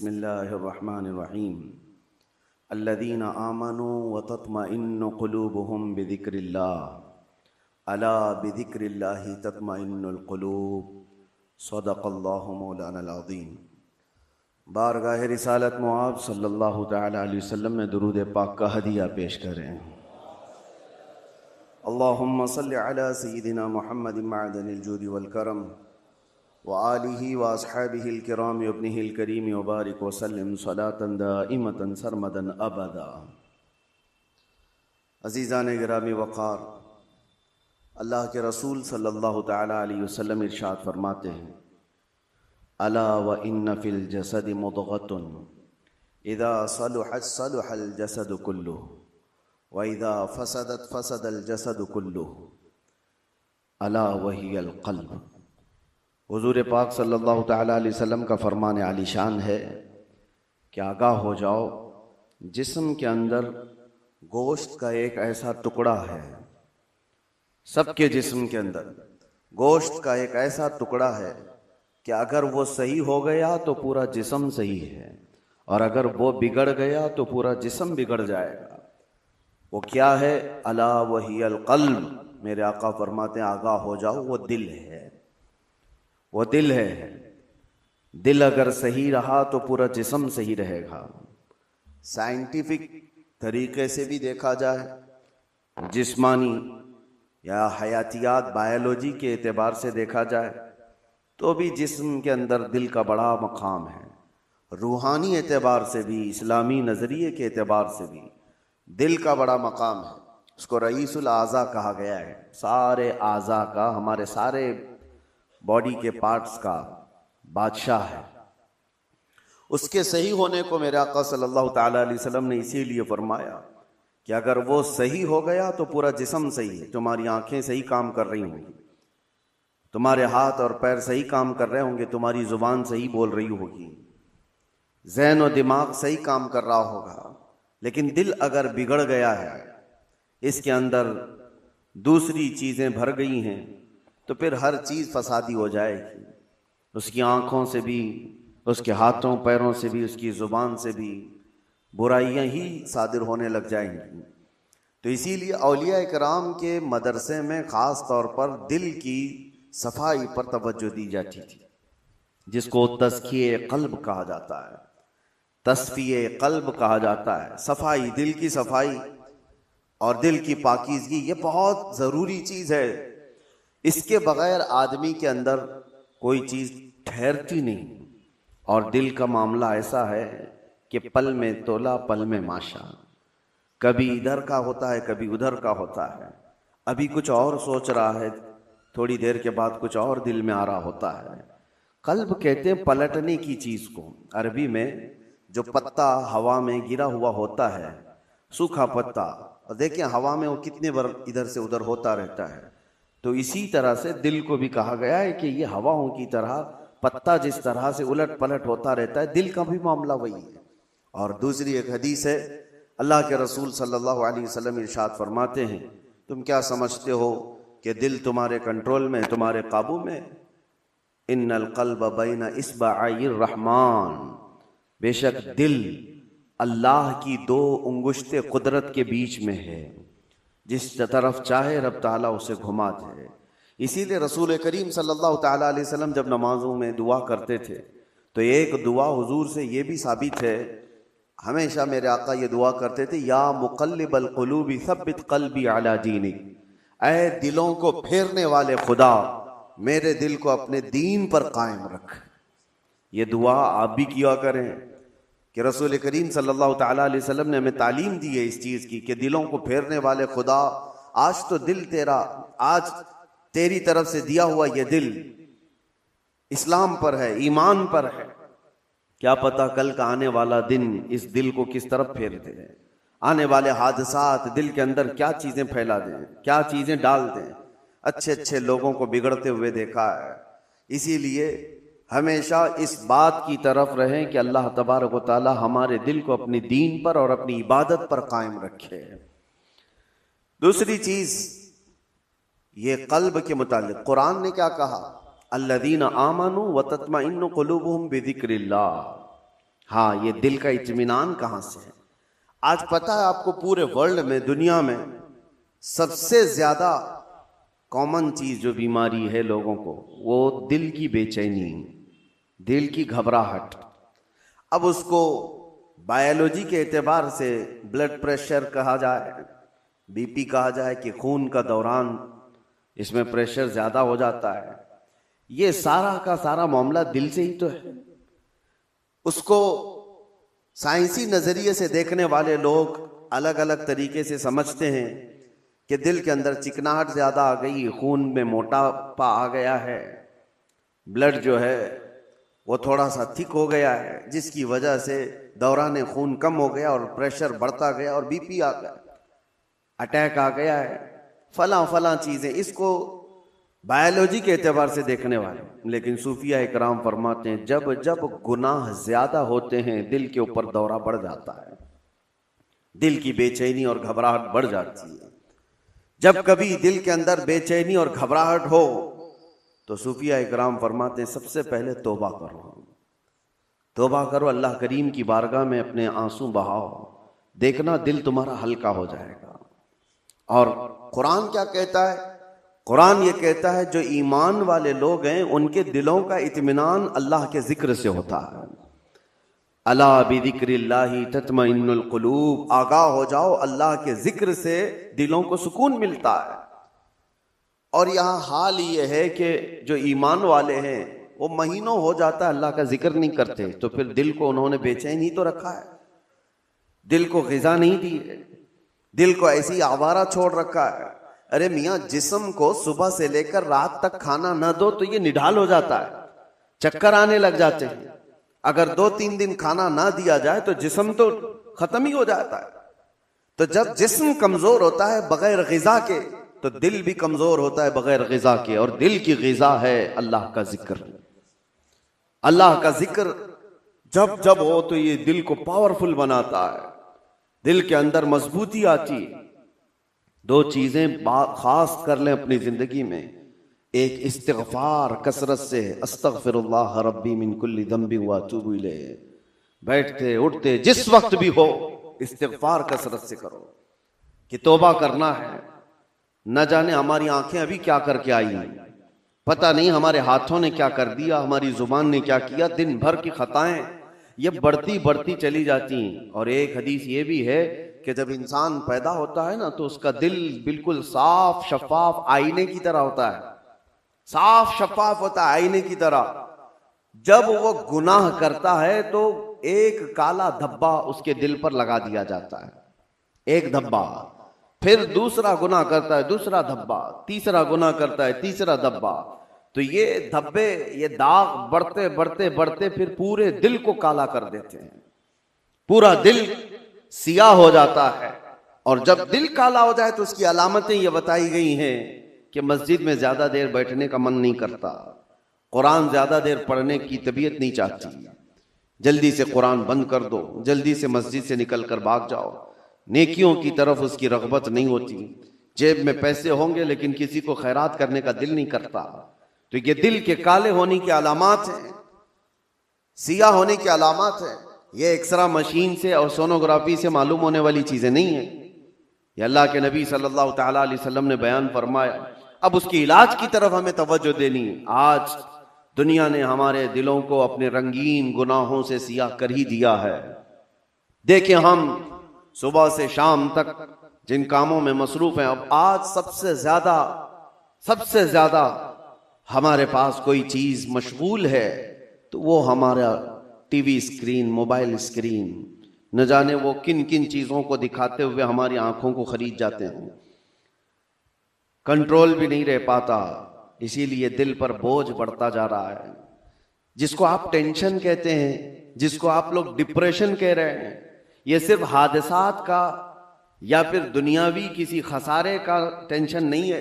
बिस्मिल्लाहिर्रहमानिर्रहीम। अल्लज़ीना आमनू व तत्मइन्नु क़ुलूबुहुम बिज़िक्रिल्लाह अला बिज़िक्रिल्लाहि तत्मइन्नुल क़ुलूब। सदक़ल्लाहु मौलाना अज़ीम। बारगाह रिसालत मुआब सल्लल्लाहु तआला अलैहि वसल्लम में दुरूद पाक का हदिया पेश करें। अल्लाहुम्मा सल्लि अला सय्यिदिना मुहम्मदिन मअदनिल जूदि वल करम व आलिहि व अस्हाबिहिल किराम व इब्निहिल करीम व बारिक व सल्लिम सलातन दाइमतन सरमदन अबदा। अज़ीज़ान गिरामी वक़ार, अल्लाह के रसूल सल्लल्लाहु तआला अलैहि वसल्लम इरशाद फरमाते हैं, अला व इन्न फिल जसदि मुदग़तुन इज़ा सलुहत सलुहल जसदु कुल्लुहु व इज़ा फसदत फसदल जसदु कुल्लुहु अला वहियल क़ल्ब। हुज़ूर पाक सल्लल्लाहु तआला अलैहि वसल्लम का फरमान आलीशान है कि आगाह हो जाओ, जिस्म के अंदर गोश्त का एक ऐसा टुकड़ा है, सबके जिस्म के अंदर गोश्त का एक ऐसा टुकड़ा है कि अगर वो सही हो गया तो पूरा जिस्म सही है, और अगर वो बिगड़ गया तो पूरा जिस्म बिगड़ जाएगा। वो क्या है? अला वहियल क़ल्ब। मेरे आका फरमाते हैं आगाह हो जाओ, वो दिल है, वो दिल है। दिल अगर सही रहा तो पूरा जिस्म सही रहेगा। साइंटिफिक तरीके से भी देखा जाए, जिस्मानी या हयातियात बायोलॉजी के एतबार से देखा जाए तो भी जिस्म के अंदर दिल का बड़ा मकाम है। रूहानी एतबार से भी, इस्लामी नज़रिए के एतबार से भी दिल का बड़ा मकाम है। उसको रईसुल आज़ा कहा गया है। सारे आज़ा का, हमारे सारे बॉडी के पार्ट्स का बादशाह है। उसके सही होने को मेरे आका सल्लल्लाहु तआला अलैहि वसल्लम ने इसीलिए फरमाया कि अगर वो सही हो गया तो पूरा जिस्म सही है। तुम्हारी आंखें सही काम कर रही होंगी, तुम्हारे हाथ और पैर सही काम कर रहे होंगे, तुम्हारी जुबान सही बोल रही होगी, ज़हन और दिमाग सही काम कर रहा होगा। लेकिन दिल अगर बिगड़ गया है, इसके अंदर दूसरी चीज़ें भर गई हैं, तो फिर हर चीज़ फसादी हो जाएगी। उसकी आँखों से भी, उसके हाथों पैरों से भी, उसकी ज़ुबान से भी बुराइयां ही सादिर होने लग जाएंगी। तो इसीलिए औलिया इकराम के मदरसे में ख़ास तौर पर दिल की सफाई पर तवज्जो दी जाती थी, जिसको तज़किये क़ल्ब कहा जाता है, तस्फ़िये क़ल्ब कहा जाता है। सफाई, दिल की सफाई और दिल की पाकीज़गी, ये बहुत ज़रूरी चीज़ है। इसके बगैर आदमी के अंदर कोई चीज़ ठहरती नहीं। और दिल का मामला ऐसा है कि पल में तोला पल में माशा, कभी इधर का होता है कभी उधर का होता है। अभी कुछ और सोच रहा है, थोड़ी देर के बाद कुछ और दिल में आ रहा होता है। क़ल्ब कहते हैं पलटने की चीज़ को। अरबी में जो पत्ता हवा में गिरा हुआ होता है, सूखा पत्ता, और देखिए हवा में वो कितने बार इधर से उधर होता रहता है। तो इसी तरह से दिल को भी कहा गया है कि ये हवाओं की तरह, पत्ता जिस तरह से उलट पलट होता रहता है, दिल का भी मामला वही है। और दूसरी एक हदीस है, अल्लाह के रसूल सल्लल्लाहु अलैहि वसल्लम इरशाद फरमाते हैं, तुम क्या समझते हो कि दिल तुम्हारे कंट्रोल में, तुम्हारे काबू में? इन्नल क़ल्ब बैन इस्बअइर रहमान। बेशक दिल अल्लाह की दो उंगुश्ते कुदरत के बीच में है, जिस तरफ चाहे रब ताला उसे घुमा दे। इसीलिए रसूल करीम सल्लल्लाहु तआला अलैहि वसल्लम जब नमाजों में दुआ करते थे तो एक दुआ हुजूर से ये भी साबित है, हमेशा मेरे आका ये दुआ करते थे, या मुक़ल्लिबल क़ुलूबि सब्बित क़ल्बी अला दीनिक। ऐ दिलों को फेरने वाले खुदा, मेरे दिल को अपने दीन पर कायम रख। ये दुआ आप भी किया करें कि रसूल करीम सल्लल्लाहु तआला अलैहि वसल्लम ने हमें तालीम दी है इस चीज़ की कि दिलों को फेरने वाले खुदा, आज तो दिल तेरा, आज तेरी तरफ से दिया हुआ ये दिल इस्लाम पर है, ईमान पर है। क्या पता कल का आने वाला दिन इस दिल को किस तरफ फेर दे। आने वाले हादसात दिल के अंदर क्या चीज़ें फैला दें, क्या चीज़ें डाल दें। अच्छे अच्छे लोगों को बिगड़ते हुए देखा है। इसीलिए हमेशा इस बात की तरफ रहें कि अल्लाह तबारक व तआला हमारे दिल को अपनी दीन पर और अपनी इबादत पर कायम रखे। दूसरी चीज़, ये क़ल्ब के मुतालिक कुरान ने क्या कहा? अल्लज़ीना आमनू व तत्मइन्नु क़ुलूबुहुम बिज़िक्रिल्लाह। हाँ, ये दिल का इत्मीनान कहाँ से है? आज पता है आपको, पूरे वर्ल्ड में, दुनिया में सबसे ज्यादा कॉमन चीज जो बीमारी है लोगों को, वो दिल की बेचैनी, दिल की घबराहट। अब उसको बायोलॉजी के एतबार से ब्लड प्रेशर कहा जाए, बीपी कहा जाए, कि खून का दौरान इसमें प्रेशर ज्यादा हो जाता है, ये सारा का सारा मामला दिल से ही तो है। उसको साइंसी नजरिए से देखने वाले लोग अलग अलग तरीके से समझते हैं कि दिल के अंदर चिकनाहट ज्यादा आ गई, खून में मोटापा आ गया है, ब्लड जो है वो थोड़ा सा थिक हो गया है, जिसकी वजह से दौरान खून कम हो गया और प्रेशर बढ़ता गया और बीपी आ गया, अटैक आ गया है, फला फला चीजें। इसको बायोलॉजी के एतबार से देखने वाले। लेकिन सूफिया इकराम फरमाते हैं जब जब गुनाह ज्यादा होते हैं दिल के ऊपर दौरा बढ़ जाता है, दिल की बेचैनी और घबराहट बढ़ जाती है। जब कभी दिल के अंदर बेचैनी और घबराहट हो तो सूफिया इकराम फरमाते हैं सबसे पहले तौबा करो, तौबा करो, अल्लाह करीम की बारगाह में अपने आंसू बहाओ, देखना दिल तुम्हारा हल्का हो जाएगा। और कुरान क्या कहता है? कुरान ये कहता है जो ईमान वाले लोग हैं उनके दिलों का इत्मीनान अल्लाह के जिक्र से होता है। अला बिज़िक्रिल्लाहि तत्मइन्नुल कुलूब, आगाह हो जाओ, अल्लाह के जिक्र से दिलों को सुकून मिलता है। और यहाँ हाल ये है कि जो ईमान वाले हैं वो महीनों हो जाता है अल्लाह का जिक्र नहीं करते, तो फिर दिल को उन्होंने बेचैन ही तो रखा है, दिल को ग़िज़ा नहीं दी है, दिल को ऐसी आवारा छोड़ रखा है। अरे मियाँ, जिस्म को सुबह से लेकर रात तक खाना न दो तो ये निढाल हो जाता है, चक्कर आने लग जाते हैं। अगर 2-3 दिन खाना ना दिया जाए तो जिस्म तो खत्म ही हो जाता है। तो जब जिस्म कमजोर होता है बगैर ग़िज़ा के, तो दिल भी कमजोर होता है बगैर ग़िज़ा के। और दिल की ग़िज़ा है अल्लाह का जिक्र। अल्लाह का जिक्र जब जब हो तो ये दिल को पावरफुल बनाता है, दिल के अंदर मजबूती आती है। 2 चीजें खास कर लें अपनी जिंदगी में, एक इस्तिग़फ़ार कसरत से, अस्तग़फ़िरुल्लाह रब्बी मिन कुल्ली ज़ंबि व अतूबु इलैह, बैठते उठते जिस वक्त भी हो इस्तिग़फ़ार कसरत से करो कि तौबा करना है। न जाने हमारी आंखें अभी क्या करके आई, पता नहीं हमारे हाथों ने क्या कर दिया, हमारी जुबान ने क्या किया, दिन भर की खताएं ये बढ़ती बढ़ती चली जाती हैं। और एक हदीस ये भी है कि जब इंसान पैदा होता है ना तो उसका दिल बिल्कुल साफ शफाफ आईने की तरह होता है, साफ शफाफ होता है आईने की तरह। जब वो गुनाह करता है तो एक काला धब्बा उसके दिल पर लगा दिया जाता है, एक धब्बा। फिर दूसरा गुनाह करता है, दूसरा धब्बा, तीसरा गुनाह करता है, तीसरा धब्बा। तो ये धब्बे, ये दाग बढ़ते बढ़ते बढ़ते फिर पूरे दिल को काला कर देते हैं, पूरा दिल सियाह हो जाता है। और जब दिल काला हो जाए तो उसकी अलामतें ये बताई गई हैं कि मस्जिद में ज्यादा देर बैठने का मन नहीं करता, कुरान ज्यादा देर पढ़ने की तबीयत नहीं चाहती, जल्दी से कुरान बंद कर दो, जल्दी से मस्जिद से निकल कर भाग जाओ, नेकियों की तरफ उसकी रग़बत नहीं होती, जेब में पैसे होंगे लेकिन किसी को खैरात करने का दिल नहीं करता। तो ये दिल के काले होने की अलामात हैं, सियाह होने की अलामात है। ये एक्सरा मशीन से और सोनोग्राफी से मालूम होने वाली चीजें नहीं है। ये अल्लाह के नबी सल्लल्लाहु तआला अलैहि वसल्लम ने बयान फरमाया। अब उसके इलाज की तरफ हमें तवज्जो देनी है। आज दुनिया ने हमारे दिलों को अपने रंगीन गुनाहों से सियाह कर ही दिया है। देखें हम सुबह से शाम तक जिन कामों में मसरूफ हैं, अब आज सबसे ज्यादा हमारे पास कोई चीज मशगूल है तो वो हमारा टीवी स्क्रीन, मोबाइल स्क्रीन। न जाने वो किन किन चीजों को दिखाते हुए हमारी आंखों को खरीद जाते हैं, कंट्रोल भी नहीं रह पाता, इसीलिए दिल पर बोझ बढ़ता जा रहा है। जिसको आप टेंशन कहते हैं, जिसको आप लोग डिप्रेशन कह रहे हैं, ये सिर्फ हादसात का या फिर दुनियावी किसी खसारे का टेंशन नहीं है,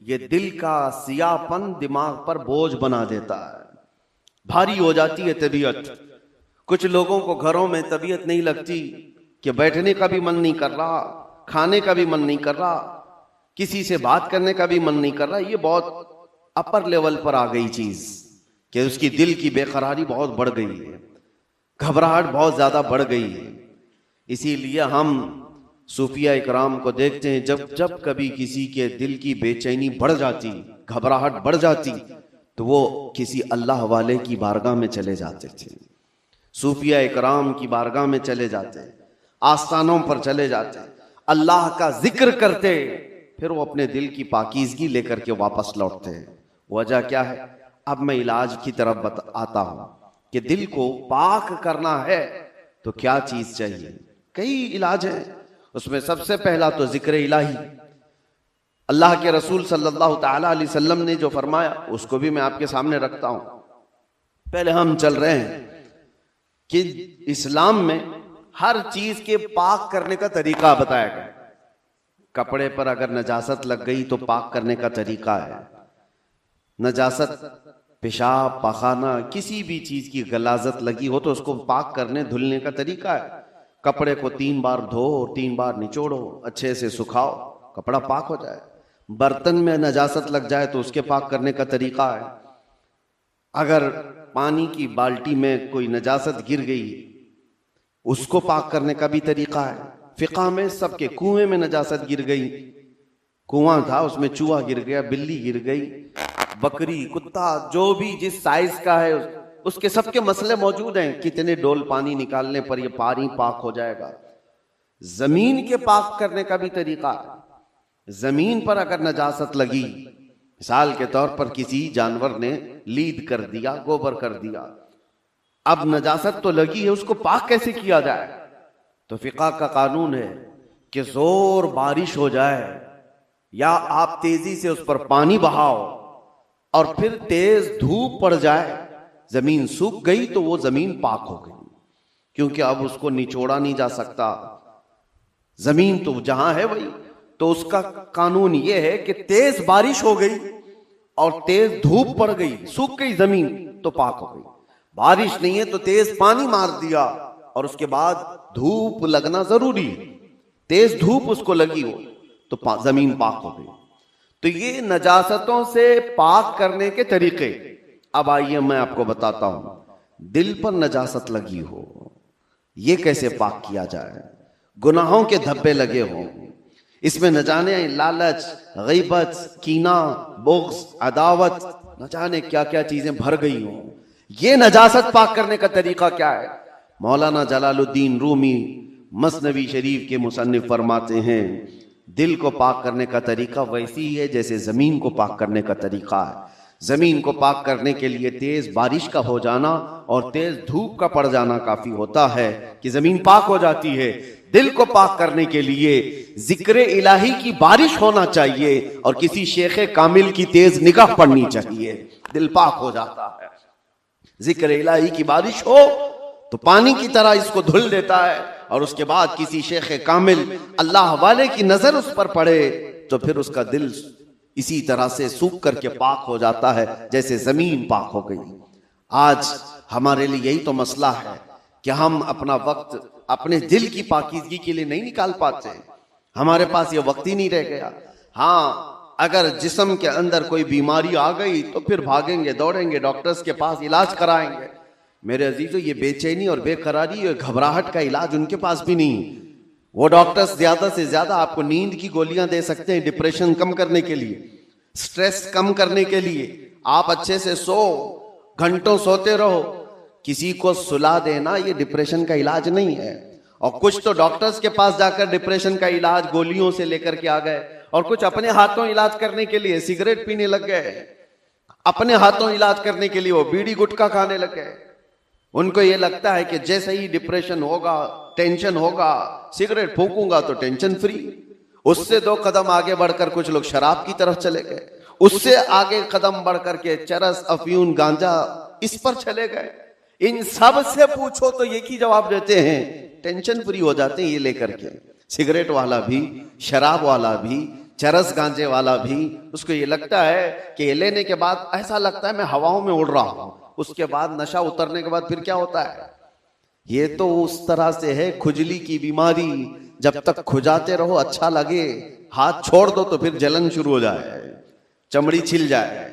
ये दिल का सियाहपन दिमाग पर बोझ बना देता है, भारी हो जाती है तबीयत। कुछ लोगों को घरों में तबीयत नहीं लगती कि बैठने का भी मन नहीं कर रहा, खाने का भी मन नहीं कर रहा, किसी से बात करने का भी मन नहीं कर रहा। ये बहुत अपर लेवल पर आ गई चीज कि उसकी दिल की बेकरारी बहुत बढ़ गई है। घबराहट बहुत ज्यादा बढ़ गई है। इसीलिए हम सूफिया इकराम को देखते हैं, जब जब कभी किसी के दिल की बेचैनी बढ़ जाती, घबराहट बढ़ जाती, तो वो किसी अल्लाह वाले की बारगाह में चले जाते थे, सूफिया इकराम की बारगाह में चले जाते, आस्थानों पर चले जाते, अल्लाह का जिक्र करते, फिर वो अपने दिल की पाकीज़गी लेकर के वापस लौटते हैं। वजह क्या है? अब मैं इलाज की तरफ आता हूं कि दिल को पाक करना है तो क्या चीज चाहिए। कई इलाज है, उसमें सबसे पहला तो जिक्र इलाही। अल्लाह के रसूल सल्लल्लाहु ताला अलैहि वसल्लम ने जो फरमाया उसको भी मैं आपके सामने रखता हूं। पहले हम चल रहे हैं कि इस्लाम में हर चीज के पाक करने का तरीका बताया गया। कपड़े पर अगर नजासत लग गई तो पाक करने का तरीका है। नजासत, पेशाब, पखाना, किसी भी चीज की गलाजत लगी हो तो उसको पाक करने धुलने का तरीका है। कपड़े को 3 बार धो, 3 बार निचोड़ो, अच्छे से सुखाओ, कपड़ा पाक हो जाए। बर्तन में नजासत लग जाए तो उसके पाक करने का तरीका है। अगर पानी की बाल्टी में कोई नजासत गिर गई, उसको पाक करने का भी तरीका है। फिक़ा में सबके कुएं में नजासत गिर गई, कुआं था उसमें चूहा गिर गया, बिल्ली गिर गई, बकरी, कुत्ता, जो भी जिस साइज का है उसके सबके मसले मौजूद हैं। कितने डोल पानी निकालने पर यह पानी पाक हो जाएगा। जमीन के पाक करने का भी तरीका है। जमीन पर अगर नजासत लगी, मिसाल के तौर पर किसी जानवर ने लीद कर दिया, गोबर कर दिया, अब नजासत तो लगी है, उसको पाक कैसे किया जाए? तो फिक़ा का कानून है कि जोर बारिश हो जाए या आप तेजी से उस पर पानी बहाओ और फिर तेज धूप पड़ जाए, जमीन सूख गई तो वो जमीन पाक हो गई, क्योंकि अब उसको निचोड़ा नहीं जा सकता। जमीन तो जहां है वही। तो उसका कानून ये है कि तेज बारिश हो गई और तेज धूप पड़ गई, सूख गई जमीन, तो पाक हो गई। बारिश नहीं है तो तेज पानी मार दिया और उसके बाद धूप लगना जरूरी है, तेज धूप उसको लगी हो तो जमीन पाक हो गई। तो ये नजासतों से पाक करने के तरीके। अब आइए मैं आपको बताता हूं, दिल पर नजासत लगी हो, ये कैसे पाक किया जाए? गुनाहों के धब्बे लगे हो, इसमें न जाने लालच, गीबत, कीना, बुग़्ज़, अदावत, न जाने क्या क्या चीजें भर गई हो, ये नजासत पाक करने का तरीका क्या है? मौलाना जलालुद्दीन रूमी मसनवी शरीफ के मुसन्निफ फरमाते हैं, दिल को पाक करने का तरीका वैसी ही है जैसे जमीन को पाक करने का तरीका है। जमीन को पाक करने के लिए तेज बारिश का हो जाना और तेज धूप का पड़ जाना काफी होता है कि जमीन पाक हो जाती है। दिल को पाक करने के लिए जिक्र इलाही की बारिश होना चाहिए और किसी शेख कामिल की तेज निगाह पड़नी चाहिए, दिल पाक हो जाता है। जिक्र इलाही की बारिश हो तो पानी की तरह इसको धुल देता है और उसके बाद किसी शेख कामिल अल्लाह वाले की नजर उस पर पड़े तो फिर उसका दिल इसी तरह से सूख करके पाक हो जाता है जैसे जमीन पाक हो गई। आज हमारे लिए यही तो मसला है कि हम अपना वक्त अपने दिल की पाकीज़गी के लिए नहीं निकाल पाते, हमारे पास ये वक्त ही नहीं रह गया। हाँ, अगर जिस्म के अंदर कोई बीमारी आ गई तो फिर भागेंगे, दौड़ेंगे, डॉक्टर्स के पास इलाज कराएंगे। मेरे अजीजों, ये बेचैनी और बेकरारी और घबराहट का इलाज उनके पास भी नहीं। वो डॉक्टर्स ज्यादा से ज्यादा आपको नींद की गोलियां दे सकते हैं डिप्रेशन कम करने के लिए, स्ट्रेस कम करने के लिए। आप अच्छे से सो, घंटों सोते रहो, किसी को सुला देना ये डिप्रेशन का इलाज नहीं है। और कुछ तो डॉक्टर्स के पास जाकर डिप्रेशन का इलाज गोलियों से लेकर के आ गए और कुछ अपने हाथों इलाज करने के लिए सिगरेट पीने लग गए, अपने हाथों इलाज करने के लिए वो बीड़ी गुटखा खाने लग गए। उनको ये लगता है कि जैसे ही डिप्रेशन होगा, टेंशन होगा, सिगरेट फूंकूंगा तो टेंशन फ्री। उससे 2 कदम आगे बढ़कर कुछ लोग शराब की तरफ चले गए, उससे आगे कदम बढ़कर के चरस, अफयून, गांजा, इस पर चले गए। इन सब से पूछो तो एक ही जवाब देते हैं, टेंशन फ्री हो जाते हैं ये लेकर के। सिगरेट वाला भी, शराब वाला भी, चरस गांजे वाला भी, उसको ये लगता है कि ये लेने के बाद ऐसा लगता है मैं हवाओं में उड़ रहा हूं। उसके बाद नशा उतरने के बाद फिर क्या होता है? ये तो उस तरह से है खुजली की बीमारी, जब तक खुजाते रहो अच्छा लगे, हाथ छोड़ दो तो फिर जलन शुरू हो जाए, चमड़ी छिल जाए।